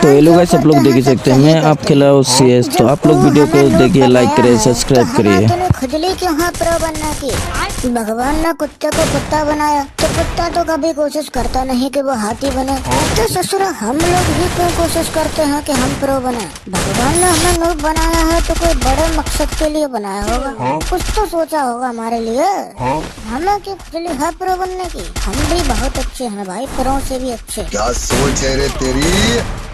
तो hello guys, आप लोग देख ही सकते हैं मैं आप खेला हूँ CS। तो आप लोग वीडियो को देखिए, लाइक करिए, सब्सक्राइब करिए। तूने खुजली क्यों है प्रो बनने की? भगवान ने कुत्ते को कुत्ता बनाया तो कुत्ता तो कभी कोशिश करता नहीं कि वो हाथी बने। तो ससुर हम लोग भी क्यों कोशिश करते हैं कि हम प्रो बने? भगवान ने हमें नूब बनाया है तो कोई बड़े मकसद के लिए बनाया होगा, कुछ तो सोचा होगा हमारे लिए। हमें क्यों खुजली है प्रो बनने की? हम भी बहुत अच्छे हैं भाई, प्रो से भी अच्छे। क्या सोच है रे तेरी।